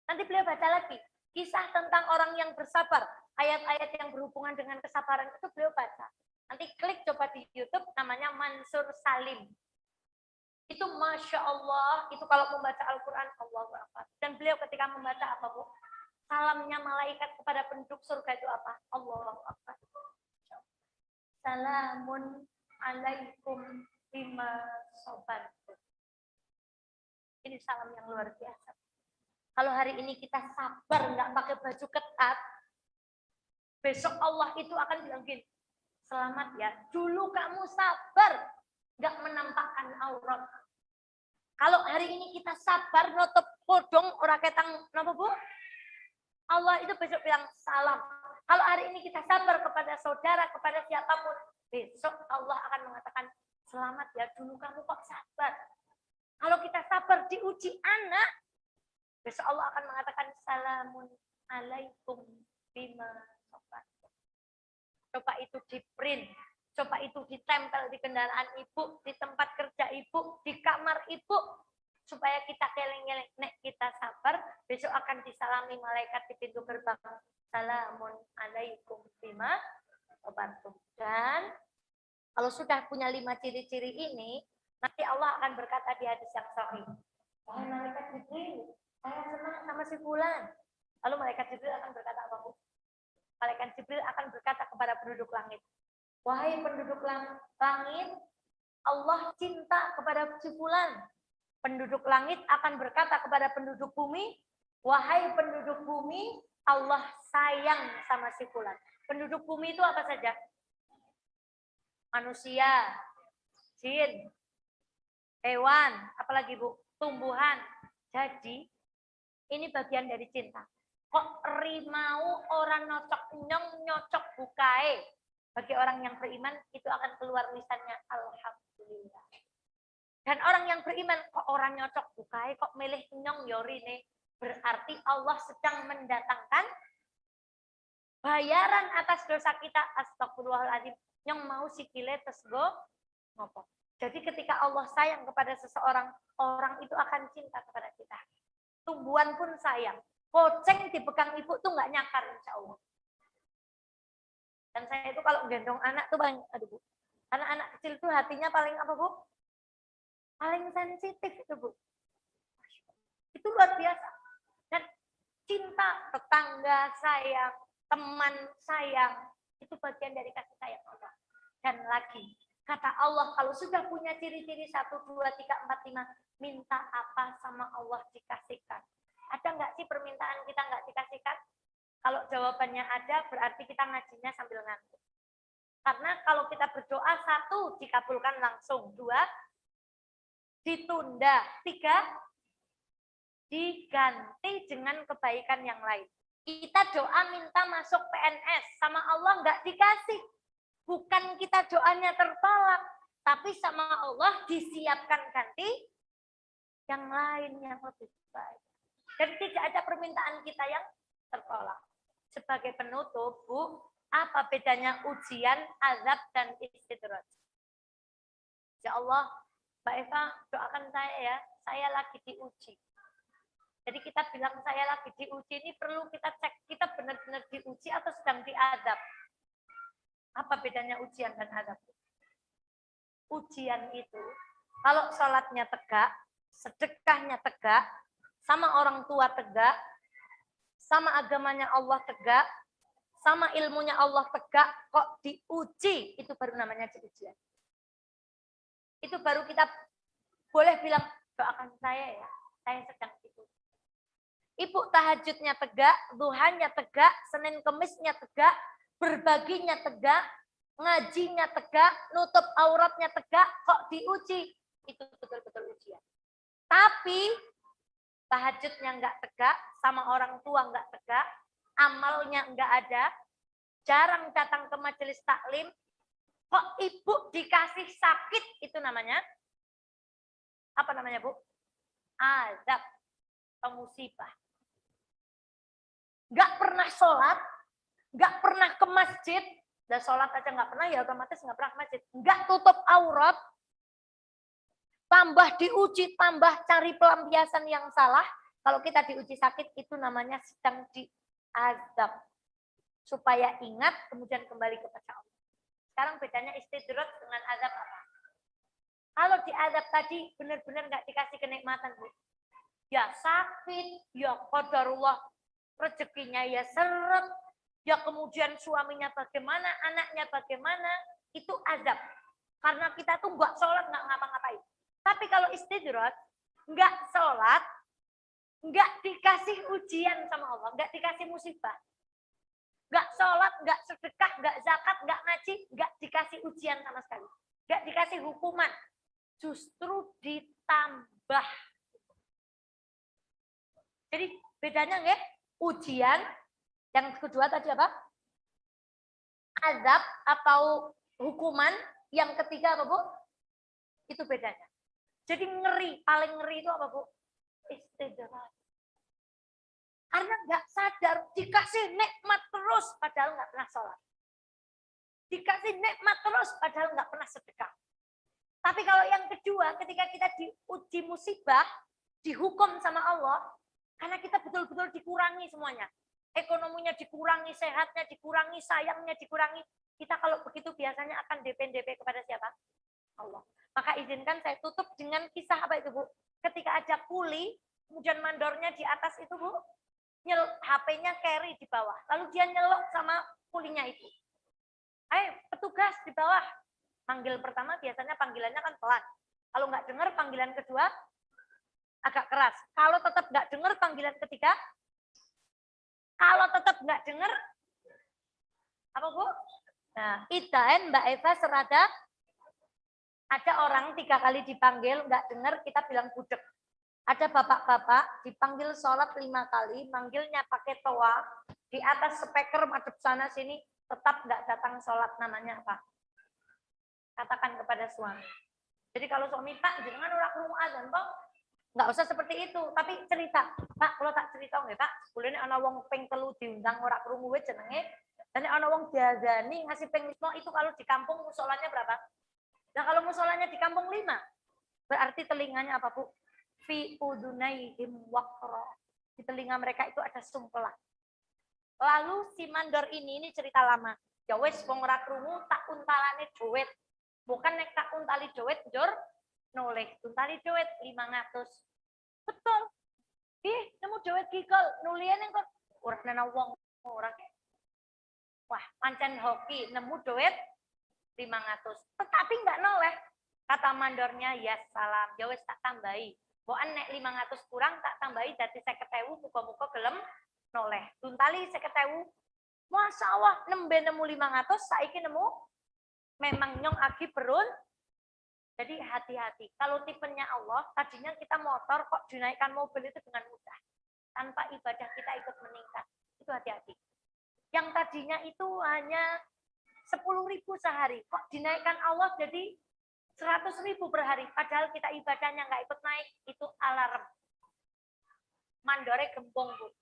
Nanti beliau baca lagi, kisah tentang orang yang bersabar, ayat-ayat yang berhubungan dengan kesabaran itu beliau baca. Nanti klik coba di YouTube, namanya Mansur Salim. Itu Masya Allah, itu kalau membaca Al-Quran, Allahu Akbar. Dan beliau ketika membaca apa Bu? Salamnya malaikat kepada penduduk surga itu apa? Allahu Akbar. Salamun alaikum bima sabartum. Ini salam yang luar biasa. Kalau hari ini kita sabar, nggak pakai baju ketat, besok Allah itu akan bilang gini, selamat ya, dulu kamu sabar, nggak menampakkan aurat. Kalau hari ini kita sabar, nutup podong, orang ketang, kenapa Bu? Allah itu besok bilang salam. Kalau hari ini kita sabar kepada saudara, kepada siapapun, besok Allah akan mengatakan, selamat ya, dulu kamu kok sabar. Kalau kita sabar diuji anak, besok Allah akan mengatakan, salamun alaikum bima sabartum. Coba itu di print, coba itu ditempel di kendaraan Ibu, di tempat kerja Ibu, di kamar Ibu, supaya kita keleng-keleng, nek kita sabar, besok akan disalami malaikat di pintu gerbang. Salamun alaikum bima sabartum. Dan kalau sudah punya 5 ciri-ciri ini, nanti Allah akan berkata di hadis yang sahih. Wahai malaikat Jibril, saya senang sama si fulan. Lalu malaikat Jibril akan berkata apa Bu? Malaikat Jibril akan berkata kepada penduduk langit. Wahai penduduk langit, Allah cinta kepada si fulan. Penduduk langit akan berkata kepada penduduk bumi, wahai penduduk bumi, Allah sayang sama si fulan. Penduduk bumi itu apa saja? Manusia, jin, hewan, apalagi Bu, tumbuhan. Jadi ini bagian dari cinta. Kok rimau orang nyocok bukai. Bagi orang yang beriman itu akan keluar lisannya alhamdulillah. Dan orang yang beriman kok orang nyocok bukai, kok milih nyong yorine, berarti Allah sedang mendatangkan bayaran atas dosa kita. Astagfirullahaladzim. Nyong mau sikile tesgo ngopo. Jadi ketika Allah sayang kepada seseorang, orang itu akan cinta kepada kita. Tumbuhan pun sayang. Kucing dipegang ibu tuh nggak nyakar, insya Allah. Dan saya itu kalau gendong anak tuh paling, aduh Bu, anak-anak kecil tuh hatinya paling apa Bu? Paling sensitif itu Bu. Itu luar biasa. Dan cinta tetangga sayang, teman sayang, itu bagian dari kasih sayang Allah. Dan lagi, kata Allah, kalau sudah punya ciri-ciri 1, 2, 3, 4, 5, minta apa sama Allah dikasihkan. Ada nggak sih permintaan kita nggak dikasihkan? Kalau jawabannya ada, berarti kita ngajinya sambil ngantuk. Karena kalau kita berdoa, 1, dikabulkan langsung. 2, ditunda. 3, diganti dengan kebaikan yang lain. Kita doa minta masuk PNS, sama Allah nggak dikasih. Bukan kita doanya tertolak, tapi sama Allah disiapkan ganti yang lain yang lebih baik. Dan tidak ada permintaan kita yang tertolak. Sebagai penutup, Bu, apa bedanya ujian, azab, dan istidraj? Ya Allah, Mbak Eva, doakan saya ya, saya lagi diuji. Jadi kita bilang saya lagi diuji, ini perlu kita cek, kita benar-benar diuji atau sedang diadab. Apa bedanya ujian dan azab? Ujian itu, kalau sholatnya tegak, sedekahnya tegak, sama orang tua tegak, sama agamanya Allah tegak, sama ilmunya Allah tegak, kok diuji, itu baru namanya ujian. Itu baru kita boleh bilang, doakan saya ya, saya sedang diuji. Ibu tahajudnya tegak, duhanya tegak, Senin Kemisnya tegak, berbaginya tegak, ngajinya tegak, nutup auratnya tegak, kok diuji? Itu betul-betul ujian. Tapi tahajudnya nggak tegak, sama orang tua nggak tegak, amalnya nggak ada, jarang datang ke majelis taklim, kok ibu dikasih sakit, itu namanya apa namanya Bu? Azab, musibah. Nggak pernah sholat, nggak pernah ke masjid, dan sholat aja nggak pernah, ya otomatis nggak pernah ke masjid. Nggak tutup aurat, tambah diuji, tambah cari pelampiasan yang salah. Kalau kita diuji sakit, itu namanya sedang diazab. Supaya ingat, kemudian kembali kepada Allah. Sekarang bedanya istidraj dengan azab apa? Kalau diazab tadi, benar-benar nggak dikasih kenikmatan, Bu. Ya sakit, ya qadarullah, rezekinya ya seret, ya kemudian suaminya bagaimana, anaknya bagaimana, itu azab. Karena kita tuh nggak sholat, nggak ngapa-ngapain. Tapi kalau istidraj, nggak sholat, nggak dikasih ujian sama Allah, nggak dikasih musibah. Nggak sholat, nggak sedekah, nggak zakat, nggak ngaji, nggak dikasih ujian sama sekali. Nggak dikasih hukuman, justru ditambah. Jadi bedanya nggak? Ujian, yang kedua tadi apa? Azab atau hukuman, yang ketiga apa Bu? Itu bedanya. Jadi ngeri, paling ngeri itu apa Bu? Istidraj. Karena nggak sadar, dikasih nikmat terus, padahal nggak pernah sholat. Dikasih nikmat terus, padahal nggak pernah sedekah. Tapi kalau yang kedua, ketika kita diuji musibah, dihukum sama Allah, karena kita betul-betul dikurangi semuanya. Ekonominya dikurangi, sehatnya dikurangi, sayangnya dikurangi. Kita kalau begitu biasanya akan DP kepada siapa? Allah. Maka izinkan saya tutup dengan kisah apa itu Bu? Ketika ada kuli, kemudian mandornya di atas itu Bu, HP-nya carry di bawah. Lalu dia nyelok sama kulinya itu. Ayo petugas di bawah. Manggil pertama biasanya panggilannya kan pelan. Kalau nggak dengar panggilan kedua agak keras. Kalau tetap nggak dengar panggilan ketiga, kalau tetap nggak dengar, apa Bu? Nah, idaen Mbak Eva serada, ada orang 3 kali dipanggil, nggak dengar, kita bilang budek. Ada bapak-bapak dipanggil sholat 5 kali, manggilnya pakai toa, di atas speaker madep sana sini, tetap nggak datang sholat, namanya apa? Katakan kepada suami. Jadi kalau suami, Pak, jangan orang rumah azan, Pak. Nggak usah seperti itu, tapi cerita. Pak, kalau tak cerita nggih, Pak, sepulene ana wong ping 3 diundang ora krungu wis jenenge. Dan ana wong diazani ngasih ping 5 itu kalau di kampung musolanya berapa? Nah kalau musolanya di kampung 5, berarti telinganya apa Bu? Fi udunaihim waqra. Di telinga mereka itu ada sumpelan. Lalu si mandor ini cerita lama. Ya wis wong ora krungu tak untalane duit. Bukan nek tak untali duit njur noleh. Untali duit 500. Betul. Ih, nemu duit kikol, nulian yang kok ora nana wong ora. Wah, pancen hoki nemu duit 500. Tetapi enggak noleh. Kata mandornya, ya salam, ya wis tak tambahi. Bokan nek 500 kurang tak tambahi dadi 50.000 muga-muga gelem noleh. Tuntali 50.000. Masya Allah, nembe nemu 500, saiki nemu memang nyong agi perun. Jadi hati-hati. Kalau tipenya Allah, tadinya kita motor kok dinaikkan mobil itu dengan mudah. Tanpa ibadah kita ikut meningkat. Itu hati-hati. Yang tadinya itu hanya 10.000 sehari, kok dinaikkan Allah jadi 100.000 per hari. Padahal kita ibadahnya nggak ikut naik, itu alarm. Mandore gembong Bu.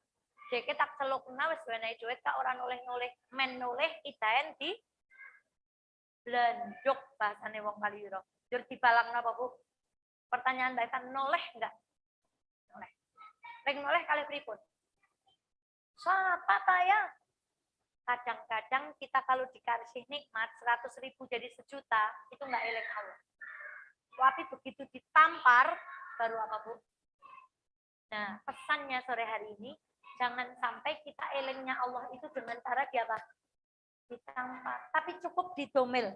Jadi tak celukna wis wenehi duit kak ora noleh-noleh, men noleh idaen di blendok bahasane wong Kaliro. Jur dibalang napa Bu? Pertanyaan Mbak Evan, noleh enggak? Noleh. Reng noleh kali pripun? Siapa taya? Kadang-kadang kita kalau dikasih nikmat 100.000 jadi 1 juta, itu enggak eling Allah. Tapi begitu ditampar, baru apa Bu? Nah, pesannya sore hari ini, jangan sampai kita elengnya Allah itu dengan cara dia apa? Ditampar. Tapi cukup didomel.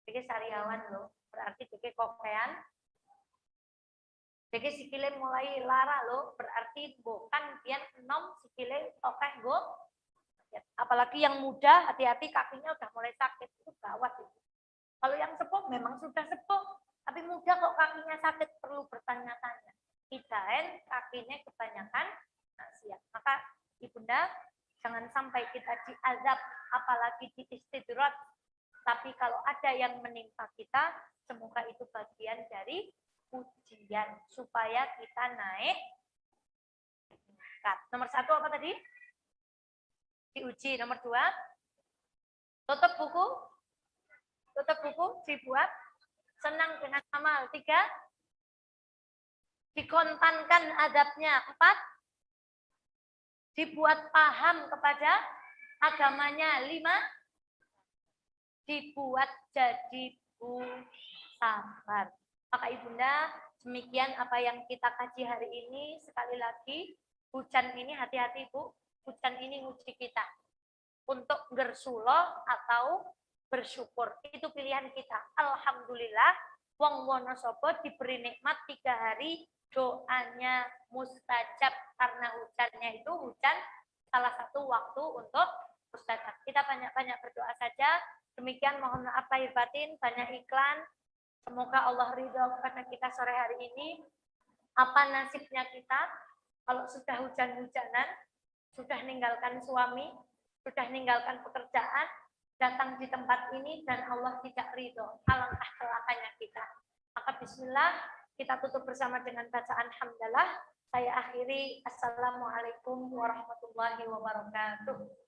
Jadi sariawan loh, berarti jadi kokean. Jadi sikile mulai lara loh, berarti bukan dia enom sikile tokeh go. Apalagi yang muda, hati-hati kakinya udah mulai sakit, itu gawat itu. Kalau yang sepuh memang sudah sepuh, tapi muda kok kakinya sakit, perlu bertanya-tanya. Idaen kakinya kebanyakan maksiat. Maka Ibunda jangan sampai kita diazab, apalagi di istidrat. Tapi kalau ada yang menimpa kita, semoga itu bagian dari ujian supaya kita naik. Nomor 1 apa tadi? Diuji. Nomor 2, tutup buku. Tutup buku, dibuat. Senang dengan amal. 3, dikontankan adabnya. 4, dibuat paham kepada agamanya. 5, dibuat jadi sabar. Maka Ibunda, demikian apa yang kita kaji hari ini. Sekali lagi, hujan ini hati-hati Bu. Hujan ini nguji kita. Untuk gersulo atau bersyukur. Itu pilihan kita. Alhamdulillah, wong Wonosobo diberi nikmat 3 hari, doanya mustajab. Karena hujannya itu hujan salah satu waktu untuk mustajab. Kita banyak-banyak berdoa saja. Demikian mohon maaf lahir batin, banyak iklan. Semoga Allah ridho kepada kita sore hari ini. Apa nasibnya kita kalau sudah hujan-hujanan, sudah ninggalkan suami, sudah ninggalkan pekerjaan, datang di tempat ini dan Allah tidak ridho. Alangkah celakanya kita. Maka bismillah, kita tutup bersama dengan bacaan hamdalah. Saya akhiri. Assalamualaikum warahmatullahi wabarakatuh.